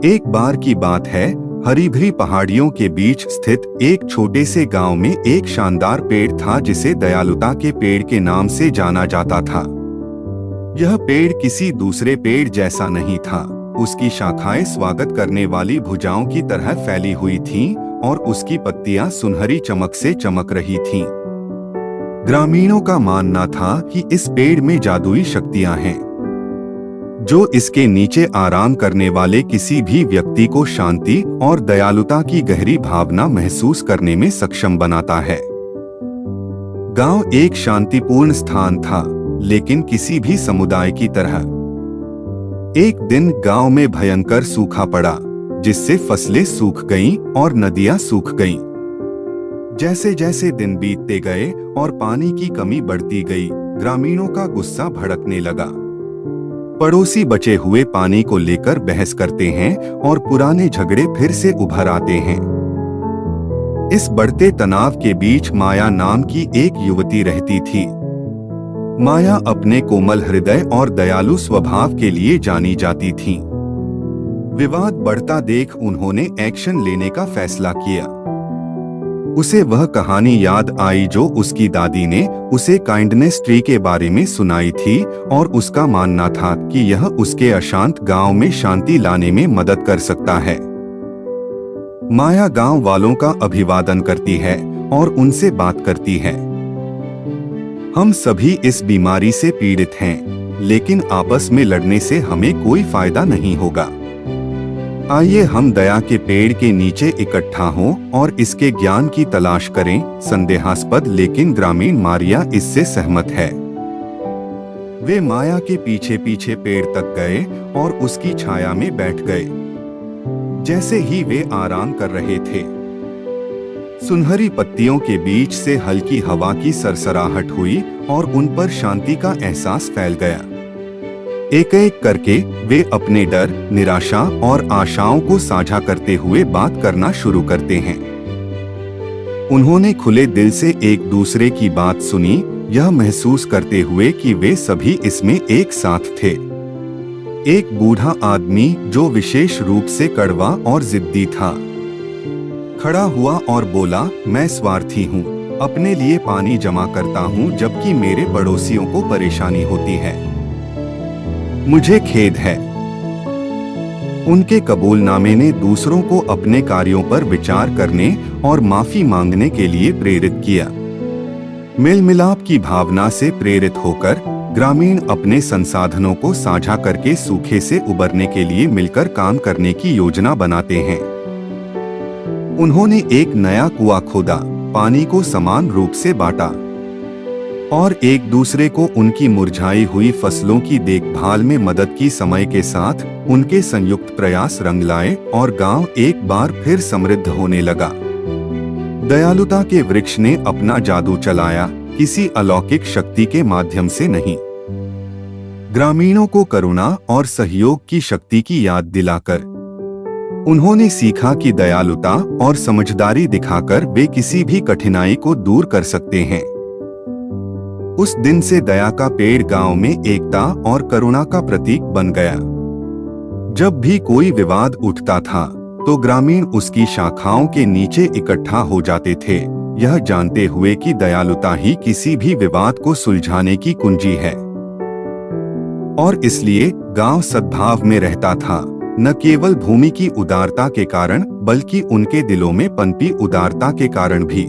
एक बार की बात है, हरी भरी पहाड़ियों के बीच स्थित एक छोटे से गांव में एक शानदार पेड़ था जिसे दयालुता के पेड़ के नाम से जाना जाता था। यह पेड़ किसी दूसरे पेड़ जैसा नहीं था। उसकी शाखाएं स्वागत करने वाली भुजाओं की तरह फैली हुई थीं और उसकी पत्तियां सुनहरी चमक से चमक रही थीं। ग्रामीणों का मानना था कि इस पेड़ में जादुई शक्तियां हैं, जो इसके नीचे आराम करने वाले किसी भी व्यक्ति को शांति और दयालुता की गहरी भावना महसूस करने में सक्षम बनाता है। गांव एक शांतिपूर्ण स्थान था, लेकिन किसी भी समुदाय की तरह। एक दिन गांव में भयंकर सूखा पड़ा, जिससे फसलें सूख गईं और नदियां सूख गईं। जैसे जैसे दिन बीतते गए और पानी की कमी बढ़ती गई, ग्रामीणों का गुस्सा भड़कने लगा। पड़ोसी बचे हुए पानी को लेकर बहस करते हैं और पुराने झगड़े फिर से उभर आते हैं। इस बढ़ते तनाव के बीच माया नाम की एक युवती रहती थी। माया अपने कोमल हृदय और दयालु स्वभाव के लिए जानी जाती थी। विवाद बढ़ता देख उन्होंने एक्शन लेने का फैसला किया। उसे वह कहानी याद आई जो उसकी दादी ने उसे काइंडनेस ट्री के बारे में सुनाई थी और उसका मानना था कि यह उसके अशांत गांव में शांति लाने में मदद कर सकता है। माया गांव वालों का अभिवादन करती है और उनसे बात करती है। हम सभी इस बीमारी से पीड़ित हैं, लेकिन आपस में लड़ने से हमें कोई फायदा नहीं होगा। आइए हम दया के पेड़ के नीचे इकट्ठा हों और इसके ज्ञान की तलाश करें। संदेहास्पद लेकिन ग्रामीण मारिया इससे सहमत है। वे माया के पीछे पीछे पेड़ तक गए और उसकी छाया में बैठ गए। जैसे ही वे आराम कर रहे थे, सुनहरी पत्तियों के बीच से हल्की हवा की सरसराहट हुई और उन पर शांति का एहसास फैल गया। एक एक करके वे अपने डर, निराशा और आशाओं को साझा करते हुए बात करना शुरू करते हैं। उन्होंने खुले दिल से एक दूसरे की बात सुनी, यह महसूस करते हुए कि वे सभी इसमें एक साथ थे। एक बूढ़ा आदमी जो विशेष रूप से कड़वा और जिद्दी था, खड़ा हुआ और बोला, मैं स्वार्थी हूँ, अपने लिए पानी जमा करता हूँ जबकि मेरे पड़ोसियों को परेशानी होती है। मुझे खेद है। उनके कबूलनामे ने दूसरों को अपने कार्यों पर विचार करने और माफी मांगने के लिए प्रेरित किया। मेल मिलाप की भावना से प्रेरित होकर ग्रामीण अपने संसाधनों को साझा करके सूखे से उबरने के लिए मिलकर काम करने की योजना बनाते हैं। उन्होंने एक नया कुआं खोदा, पानी को समान रूप से बांटा और एक दूसरे को उनकी मुरझाई हुई फसलों की देखभाल में मदद की। समय के साथ उनके संयुक्त प्रयास रंग लाए और गांव एक बार फिर समृद्ध होने लगा। दयालुता के वृक्ष ने अपना जादू चलाया, किसी अलौकिक शक्ति के माध्यम से नहीं। ग्रामीणों को करुणा और सहयोग की शक्ति की याद दिलाकर उन्होंने सीखा कि दयालुता और समझदारी दिखाकर वे किसी भी कठिनाई को दूर कर सकते हैं। उस दिन से दया का पेड़ गांव में एकता और करुणा का प्रतीक बन गया। जब भी कोई विवाद उठता था, तो ग्रामीण उसकी शाखाओं के नीचे इकट्ठा हो जाते थे, यह जानते हुए कि दयालुता ही किसी भी विवाद को सुलझाने की कुंजी है। और इसलिए गांव सद्भाव में रहता था, न केवल भूमि की उदारता के कारण, बल्कि उनके दिलों में पनपी उदारता के कारण भी।